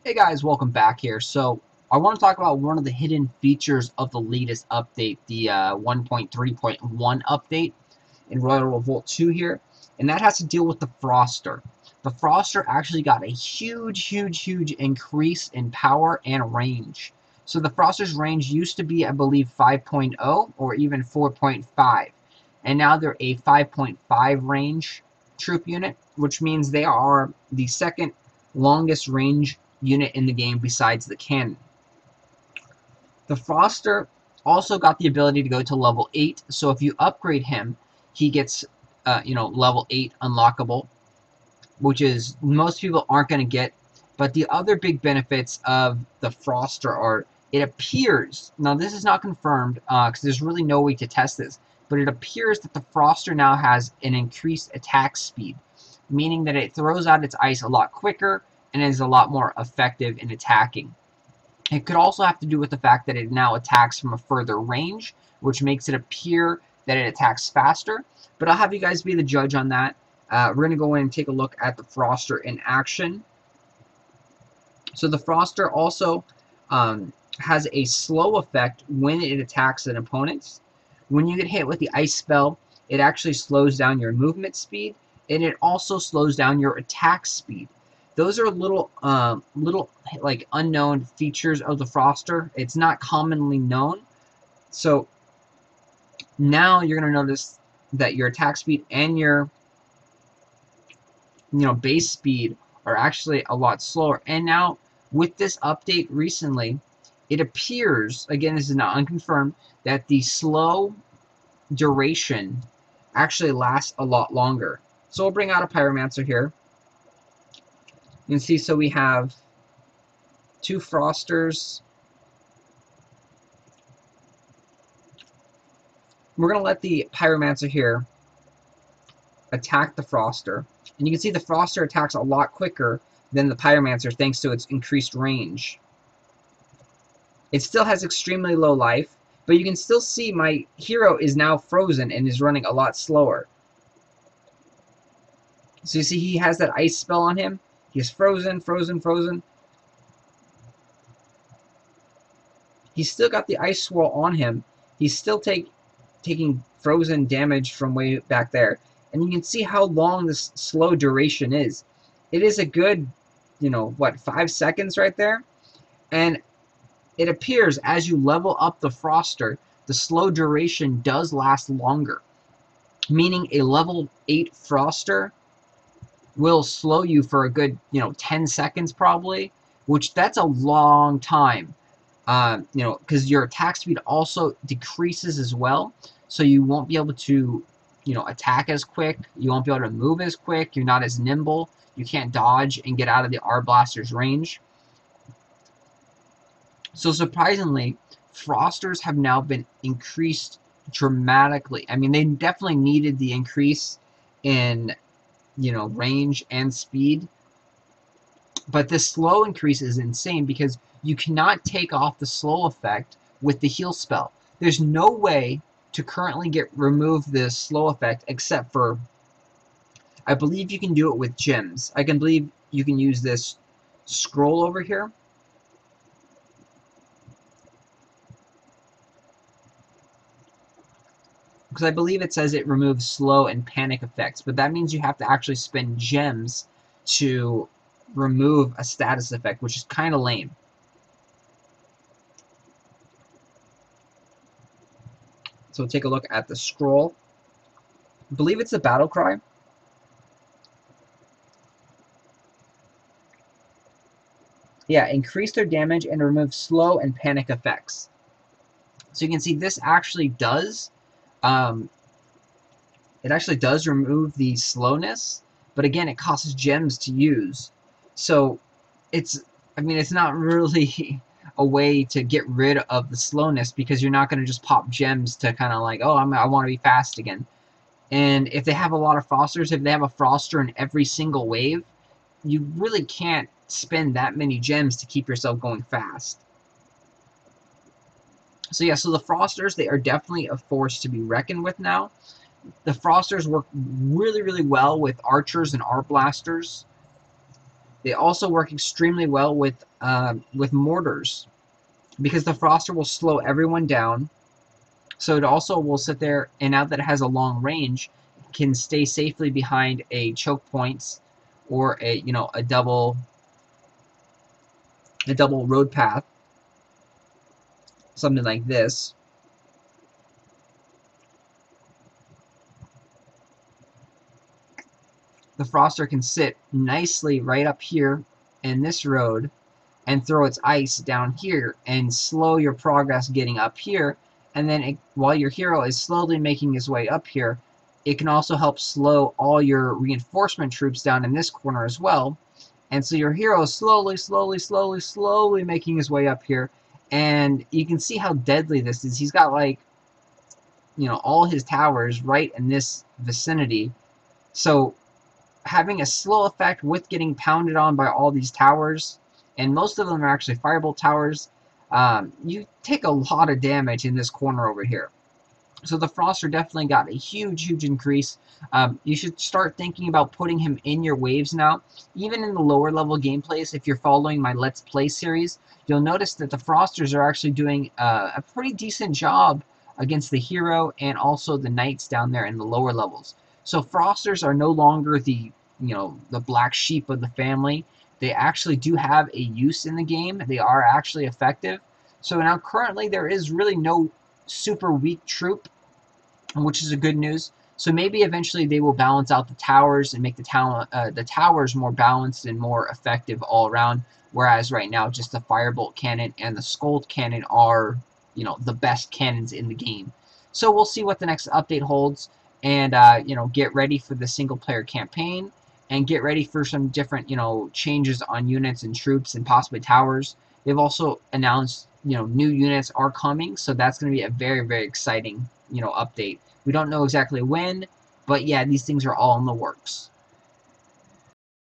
Hey guys, welcome back here. So I want to talk about one of the hidden features of the latest update, the 1.3.1 update in Royal Revolt 2 here, and that has to deal with the Froster. The Froster actually got a huge increase in power and range. So the Froster's range used to be, I believe, 5.0 or even 4.5, and now they're a 5.5 range troop unit, which means they are the second longest range unit in the game besides the cannon. The Froster also got the ability to go to level 8, so if you upgrade him, he gets level 8 unlockable, which is most people aren't going to get. But the other big benefits of the Froster are, it appears, now this is not confirmed because there's really no way to test this, but it appears that the Froster now has an increased attack speed, meaning that it throws out its ice a lot quicker and is a lot more effective in attacking. It could also have to do with the fact that it now attacks from a further range, which makes it appear that it attacks faster, but I'll have you guys be the judge on that. We're going to go in and take a look at the Froster in action. So the Froster also has a slow effect when it attacks an opponent. When you get hit with the ice spell, it actually slows down your movement speed, and it also slows down your attack speed. Those are little like unknown features of the Froster. It's not commonly known. So now you're going to notice that your attack speed and your base speed are actually a lot slower. And now with this update recently, it appears, again this is not unconfirmed, that the slow duration actually lasts a lot longer. So we'll bring out a Pyromancer here. You can see, so we have two Frosters. We're going to let the Pyromancer here attack the Froster. And you can see the Froster attacks a lot quicker than the Pyromancer thanks to its increased range. It still has extremely low life, but you can still see my hero is now frozen and is running a lot slower. So you see he has that ice spell on him. He's frozen. He's still got the ice swirl on him. He's still taking frozen damage from way back there. And you can see how long this slow duration is. It is a good, 5 seconds right there. And it appears as you level up the Froster, the slow duration does last longer. Meaning a level 8 Froster will slow you for a good 10 seconds probably, which that's a long time, because your attack speed also decreases as well, so you won't be able to attack as quick, you won't be able to move as quick, you're not as nimble, you can't dodge and get out of the R-Blaster's range. So surprisingly, Frosters have now been increased dramatically. I mean, they definitely needed the increase in range and speed, but this slow increase is insane because you cannot take off the slow effect with the heal spell. There's no way to currently remove this slow effect except for, I believe you can do it with gems. I can believe you can use this scroll over here. Because I believe it says it removes slow and panic effects, but that means you have to actually spend gems to remove a status effect, which is kind of lame. So we'll take a look at the scroll. I believe it's a battle cry. Yeah, increase their damage and remove slow and panic effects. So you can see this actually does it actually does remove the slowness, but again it costs gems to use. So it's not really a way to get rid of the slowness, because you're not going to just pop gems to kind of like, oh, I want to be fast again. And if they have a lot of Frosters, if they have a Froster in every single wave, you really can't spend that many gems to keep yourself going fast. So yeah, so the Frosters, they are definitely a force to be reckoned with now. The Frosters work really well with archers and R-Blasters. They also work extremely well with mortars, because the Froster will slow everyone down. So it also will sit there, and now that it has a long range, can stay safely behind a choke points or a a double road path, something like this. The Froster can sit nicely right up here in this road and throw its ice down here and slow your progress getting up here. And then while your hero is slowly making his way up here, it can also help slow all your reinforcement troops down in this corner as well. And so your hero is slowly making his way up here. And you can see how deadly this is. He's got like, all his towers right in this vicinity. So having a slow effect with getting pounded on by all these towers, and most of them are actually firebolt towers, you take a lot of damage in this corner over here. So the Froster definitely got a huge increase. You should start thinking about putting him in your waves now. Even in the lower level gameplays, if you're following my Let's Play series, you'll notice that the Frosters are actually doing a pretty decent job against the hero and also the knights down there in the lower levels. So Frosters are no longer the the black sheep of the family. They actually do have a use in the game. They are actually effective. So now currently there is really no super weak troop, which is a good news. So maybe eventually they will balance out the towers and make the towers more balanced and more effective all around. Whereas right now just the firebolt cannon and the scold cannon are the best cannons in the game. So we'll see what the next update holds, and get ready for the single player campaign, and get ready for some different changes on units and troops and possibly towers. They've also announced new units are coming, so that's going to be a very exciting update. We don't know exactly when, but yeah, these things are all in the works.